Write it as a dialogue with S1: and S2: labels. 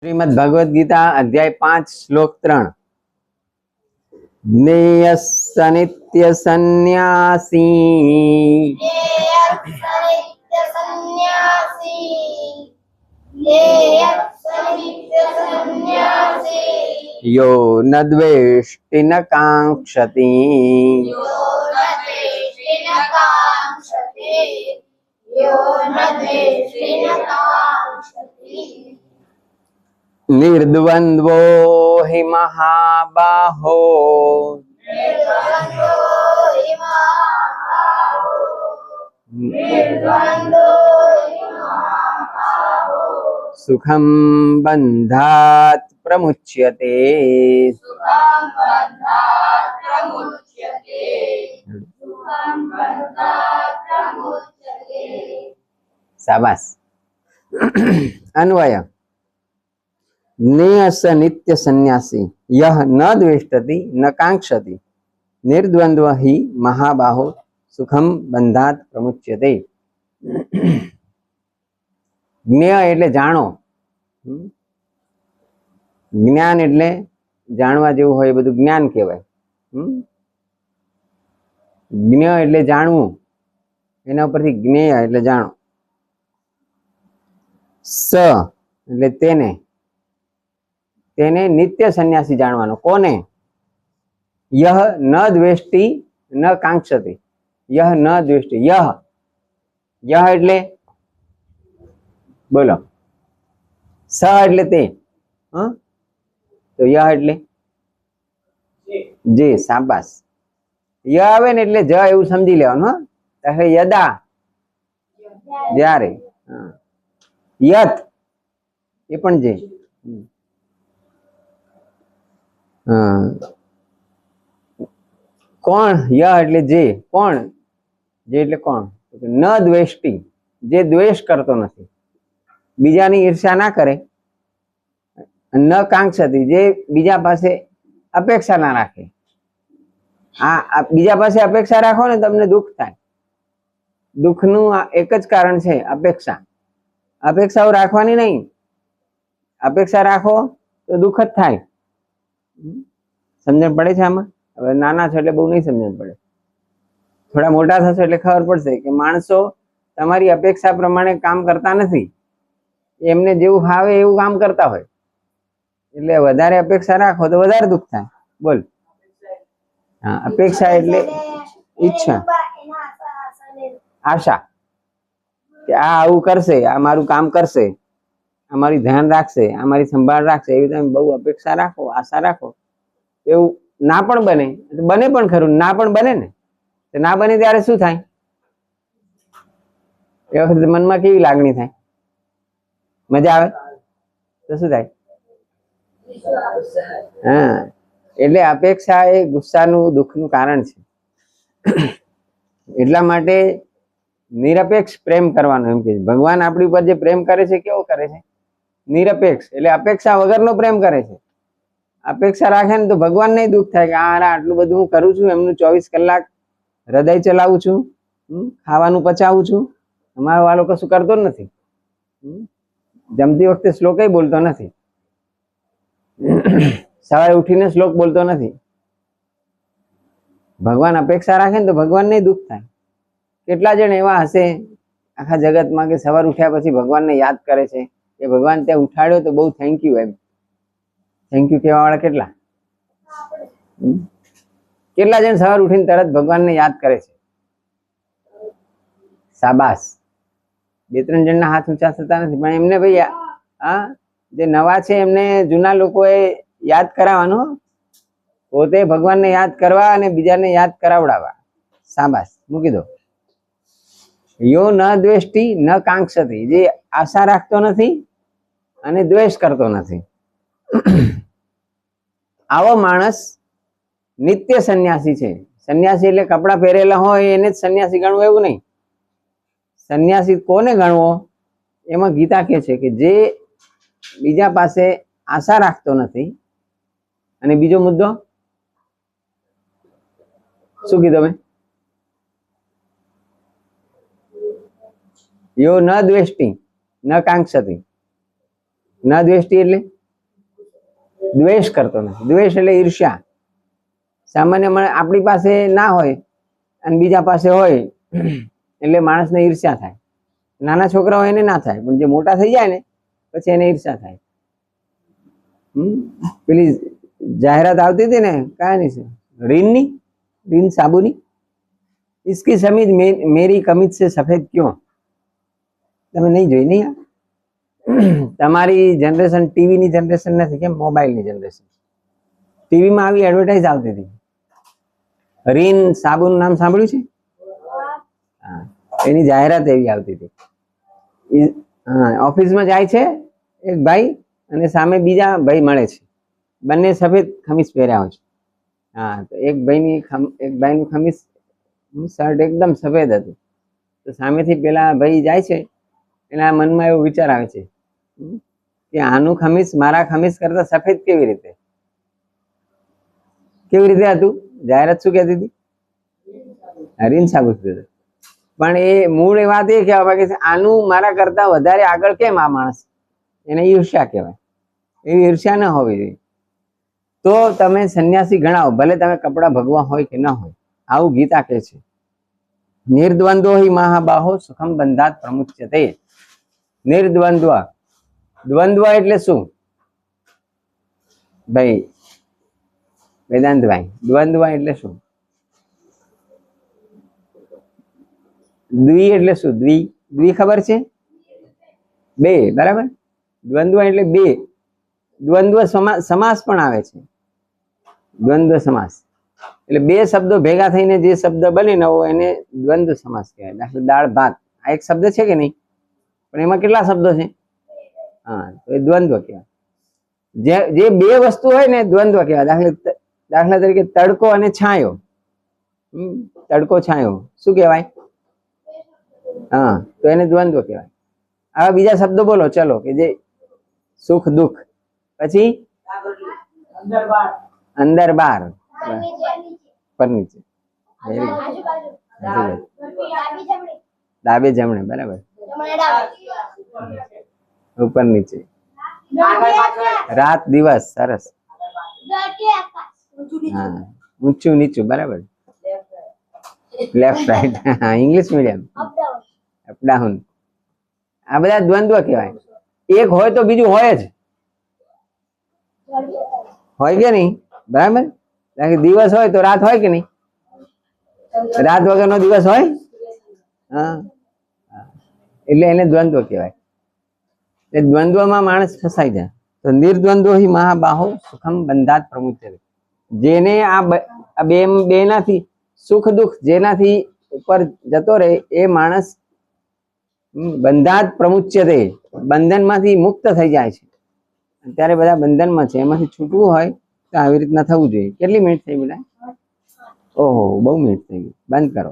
S1: श्रीमद् भगवद गीता अध्याय 5 श्लोक 3 ज्ञेयस्स नित्य सन्यासी यो न द्वेष्टि न कांक्षति निर्द्वन्द्वो हि महाबाहो सुखं बन्धात् प्रमुच्यते। शाबाश। अन्वय ज्ञेयस्स नित्य सन्यासी यह न द्वेष्टति न कांक्षति निर्द्वंद्व ही महाबाहो सुखम बंधात प्रमुच्यते। ज्ञेय એટલે જાણો, જ્ઞાન એટલે જાણવા જેવું હોય બધું જ્ઞાન કહેવાય। જ્ઞેય એટલે જાણવું, એના ઉપરથી જ્ઞેય એટલે જાણો। સ એટલે તેને તેને નિત્ય સન્યાસી જાણવાનો। કોને? યહ ન દ્વેષ્ટિ ન કાંક્ષતિ। યહ ન દ્વેષ્ટિ, યહ યહ એટલે બોલો, સ એટલે તે, તો યહ એટલે જે। શાબાશ। ય આવે ને એટલે જ એવું સમજી લેવાનું। યદા જ્યારે, યત એ પણ જે। કોણ? ય એટલે જે। કોણ? જે એટલે કોણ? ન દ્વેષ્ટિ, જે દ્વેષ કરતો નથી, બીજાની ઈર્ષ્યા ના કરે। ન કાંક્ષતિ, જે બીજા પાસે અપેક્ષા ના રાખે। આ બીજા પાસે અપેક્ષા રાખો ને તમને દુઃખ થાય। દુઃખનું એક જ કારણ છે, અપેક્ષા। અપેક્ષાઓ રાખવાની નહીં, અપેક્ષા રાખો તો દુઃખ જ થાય। સમજણ પડે છે આમાં? હવે નાના છો એટલે બહુ નહીં સમજણ પડે, થોડા મોટા થશો એટલે ખબર પડશે કે માણસો તમારી અપેક્ષા પ્રમાણે કામ કરતા નથી, એમને જેવું ફાવે એવું કામ કરતા હોય। એટલે વધારે અપેક્ષા રાખો તો વધારે દુઃખ થાય। બોલ। હા, અપેક્ષા એટલે ઈચ્છા, આશા કે આ આવું કરશે, આ મારું કામ કરશે, આ મારી ધ્યાન રાખશે, આ મારી સંભાળ રાખશે, એવી તમે બહુ અપેક્ષા રાખો, આશા રાખો, એવું ના પણ બને, બને પણ ખરું, ના પણ બને ને, ના બને ત્યારે શું થાય? એ વખતે મનમાં કેવી લાગણી થાય? મજા આવે તો શું થાય? હા, એટલે અપેક્ષા એ ગુસ્સાનું, દુઃખનું કારણ છે। એટલા માટે નિરપેક્ષ પ્રેમ કરવાનો એમ કે ભગવાન આપણી ઉપર જે પ્રેમ કરે છે કેવો કરે છે? નિરપેક્ષ, એટલે અપેક્ષા વગરનો પ્રેમ કરે છે। અપેક્ષા રાખે ને તો ભગવાનને દુઃખ થાય કે આટલું બધું હું કરું છું, એમનું 24 કલાક હૃદય ચલાવું છું, ખાવાનું પચાવું છું, અમારો વાળો કશું કરતો જ નથી, જમતી વખતે શ્લોક બોલતો નથી, સવારે ઉઠીને શ્લોક બોલતો નથી। ભગવાન અપેક્ષા રાખે ને તો ભગવાનને દુઃખ થાય। કેટલા જણ એવા હશે આખા જગતમાં કે સવાર ઉઠ્યા પછી ભગવાનને યાદ કરે છે કે ભગવાન ત્યાં ઉઠાડ્યો તો બહુ થેન્ક યુ, એમ થેન્ક યુ કહેવા વાળા કેટલા? કેટલા જણ સવાર ઉઠીને તરત ભગવાનને યાદ કરે છે? શાબાશ। 2-3 જણના હાથ ઊંચા થતા નથી, પણ એમને ભાઈ હા, જે નવા છે એમને જૂના લોકોએ યાદ કરાવવાનું, પોતે ભગવાનને યાદ કરવા અને બીજાને યાદ કરાવડાવવા। શાબાશ, મૂકી દો। યો ન દ્વેષ્ટિ ન કાંક્ષતિ, જે આશા રાખતો નથી અને દ્વેષ કરતો નથી, આવો માણસ નિત્ય સન્યાસી છે। સન્યાસી એટલે કપડા પહેરેલા હોય એને જ સન્યાસી ગણવું એવું નહીં। સન્યાસી કોને ગણવો? એમાં ગીતા કહે છે કે જે બીજા પાસે આશા રાખતો નથી, અને બીજો મુદ્દો શું કીધું મેં? यो न द्वेष्टि न कांक्षति, ન દ્વેષ્ટિ એટલે દ્વેષ કરતો નથી. દ્વેષ એટલે ઈર્ષ્યા. સામાન્ય આપણી પાસે ના હોય અને બીજા પાસે હોય એટલે માણસને ઈર્ષ્યા થાય. નાના છોકરા હોય એને ના થાય, પણ જે મોટા થઈ જાય ને પછી એને ઈર્ષ્યા થાય. પેલી જાહેરાત આવતી હતી ને, કાંઈ નહીં, રીનની, રીન સાબુની, इसकी समीज मेरी कमीज से सफेद क्यों? તમે નહીં જોઈ? નહીં. તમારી જનરેશન ટીવીની જનરેશન નથી, કેમ મોબાઈલની જનરેશન. ટીવીમાં આવી એડવર્ટાઇઝ આવતી હતી. રીન સાબુનું નામ સાંભળ્યું છે? હા, એની જાહેરાત એવી આવતી હતી. હા, ઓફિસમાં જાય છે એક ભાઈ અને સામે બીજા ભાઈ મળે છે, બંને સફેદ ખમીસ પહેર્યા હોય છે. હા, તો એક ભાઈનું ખમીસ શર્ટ એકદમ સફેદ હતું. તો સામેથી પેલા ભાઈ જાય છે, એના મનમાં એવો વિચાર આવે છે કે આનું ખમીસ મારા ખમીસ કરતા સફેદ કેવી રીતે હતું? જાહેરાત શું કહેતી હતી? રીન સાબુ કહેતી. પણ એ મૂળ એ વાત એ કહેવા માંગે છે, આનું મારા કરતા વધારે આગળ કેમ આ માણસ? એને ઈર્ષ્યા કહેવાય. એવી ઈર્ષ્યા ન હોવી જોઈએ. તો તમે સંન્યાસી ગણાવો, ભલે તમે કપડા ભગવા હોય કે ન હોય. આવું ગીતા કહે છે. નિર્દ્વંદ્વો હિ મહાબાહો સુખમ બંધાત પ્રમુચ્યતે. નિર્દ્વંદ્વ. દ્વંદ્વ એટલે શું ભાઈ વેદાંતભાઈ? દ્વંદ્વ એટલે શું? દ્વિ એટલે શું? દ્વિ ખબર છે? બે, બરાબર. દ્વંદ્વ એટલે બે. દ્વંદ્વ સમાસ પણ આવે છે. દ્વંદ્વ સમાસ એટલે બે શબ્દો ભેગા થઈને જે શબ્દ બને નવો એને દ્વંદ્વ સમાસ કહેવાય. દાખલા દાળ ભાત, આ એક શબ્દ છે કે નહીં? પણ એમાં કેટલા શબ્દો છે? હા, તો એ દ્વંદ્વ કહેવાય. જે બે વસ્તુ હોય ને દ્વંદ્વ કહેવાય. દાખલા તરીકે તડકો અને છાંયો. તડકો છાંયો શું કહેવાય? હા, તો એને દ્વંદ્વ કહેવાય. આવા બીજા શબ્દો બોલો ચલો, કે જે સુખ દુઃખ, પછી અંદર બાર, પર નીચે, ડાબે જમણે, બરાબર, ઉપર નીચે, રાત દિવસ, સરસ. હા, ઊંચું નીચું, બરાબર. Left right, English medium, up down. આ બધા દ્વંદ્વ કહેવાય. એક હોય તો બીજું હોય જ, હોય કે નહીં? બરાબર. દિવસ હોય તો રાત હોય કે નહીં? રાત વગરનો દિવસ હોય? હા, એટલે એને દ્વંદ્વ કહેવાય. એ દ્વંદ્વમાં માણસ ફસાઈ જાય. તો નિર્દ્વંદ્વો હિ મહાબાહો સુખમ બંધાત પ્રમુચ્યતે. જેને આ બેનાથી સુખ દુઃખ જેનાથી ઉપર જતો રહે એ માણસ બંધાત પ્રમુચ્યતે, બંધનમાંથી મુક્ત થઈ જાય છે. અત્યારે બધા બંધનમાં છે, એમાંથી છૂટવું હોય તો આવી રીતના થવું જોઈએ. કેટલી મિનિટ થઈ બેટા? ઓહો, બહુ મિનિટ થઈ ગઈ. બંધ કરો.